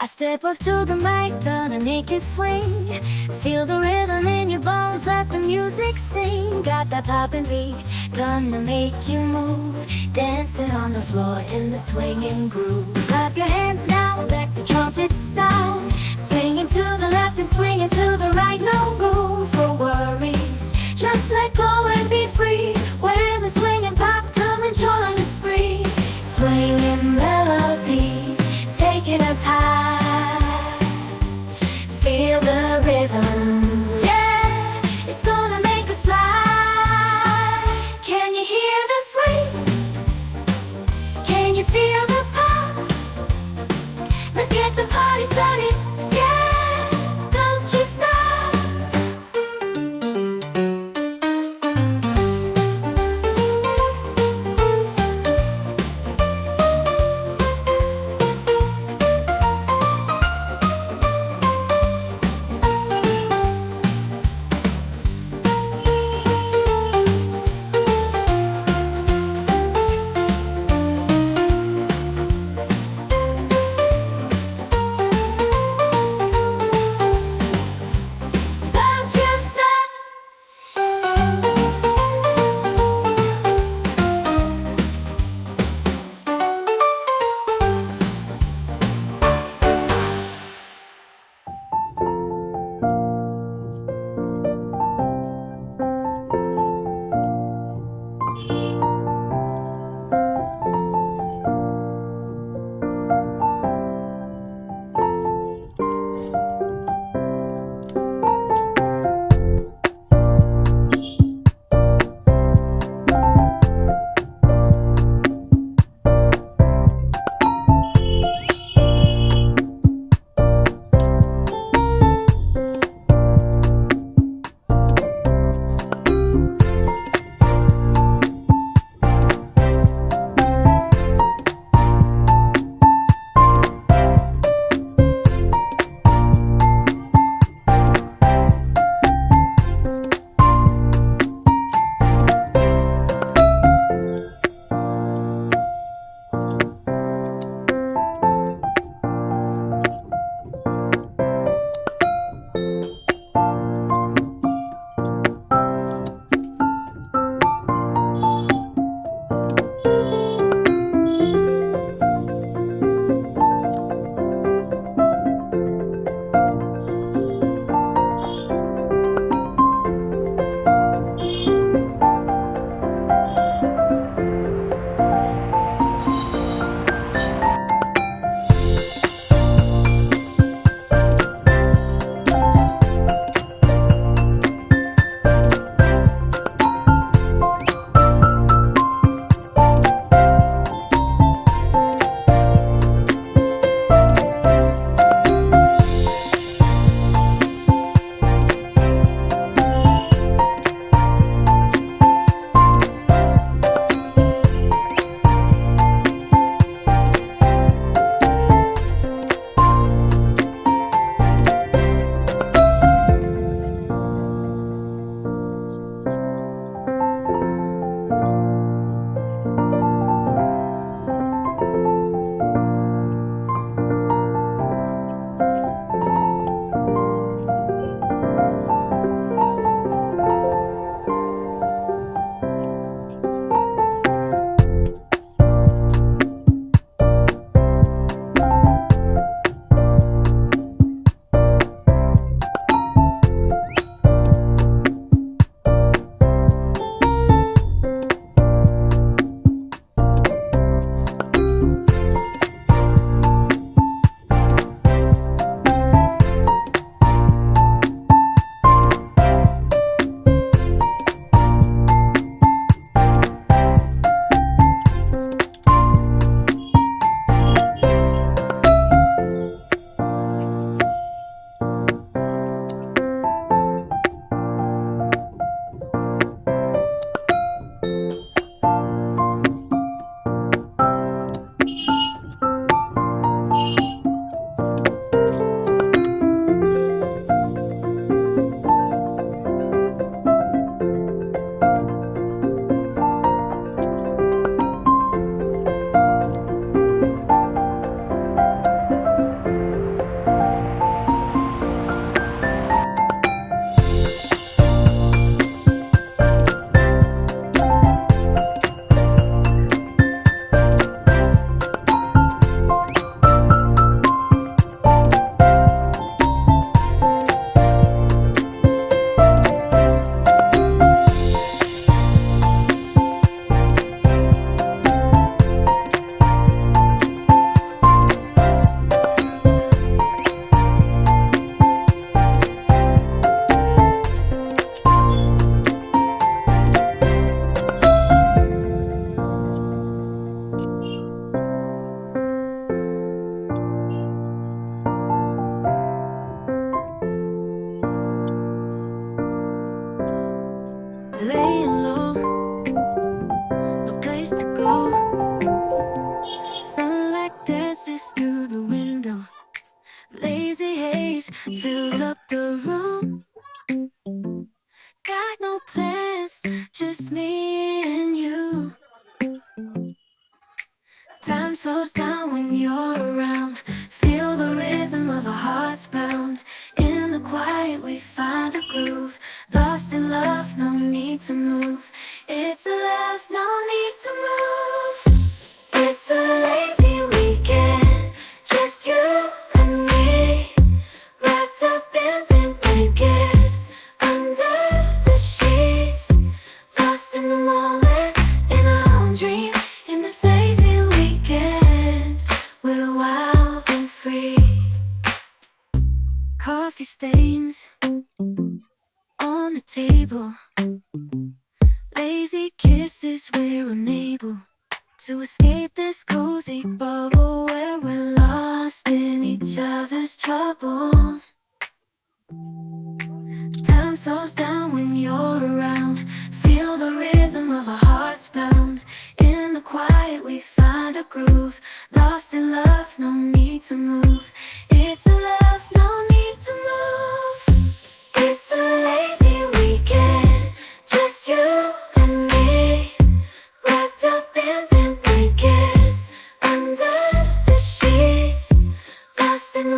I step up to the mic, gonna make you swing. Feel the rhythm in your bones, let the music sing. Got that poppin' beat, gonna make you move. Dancing on the floor in the swinging groove. Clap your hands now, let the trumpets sound. Swinging to the left and swinging to the right, no room for worries. Just let go and be free. When the swinging pop, come and join the spree. Swinging melodies, taking us high. Feel the rhythm, yeah, it's gonna make us fly. Can you hear the swing? Can you feel the pop? Let's get the party started, yeah, don't you stop. Lazy haze filled up the room. Got no plans, just me and you. Time slows down when you're around. Feel the rhythm of our hearts pound. In the quiet we find a groove. Lost in love, no need to move. It's a love, no need to move. It's a lazy weekend, just you and me. Wrapped up in pink blankets, under the sheets. Lost in the moment, in our own dream. In this lazy weekend, we're wild and free. Coffee stains on the table. Lazy kisses, we're unable to escape this cozy bubble where we're lost in each other's troubles. Time slows down when you're around. Feel the rhythm of our hearts pound. In the quiet we find a groove. Lost in love, no need to move. It's a love, no need to move. It's a lazy weekend, just you and me. Wrapped up in pink blankets, under the sheets. Lost in the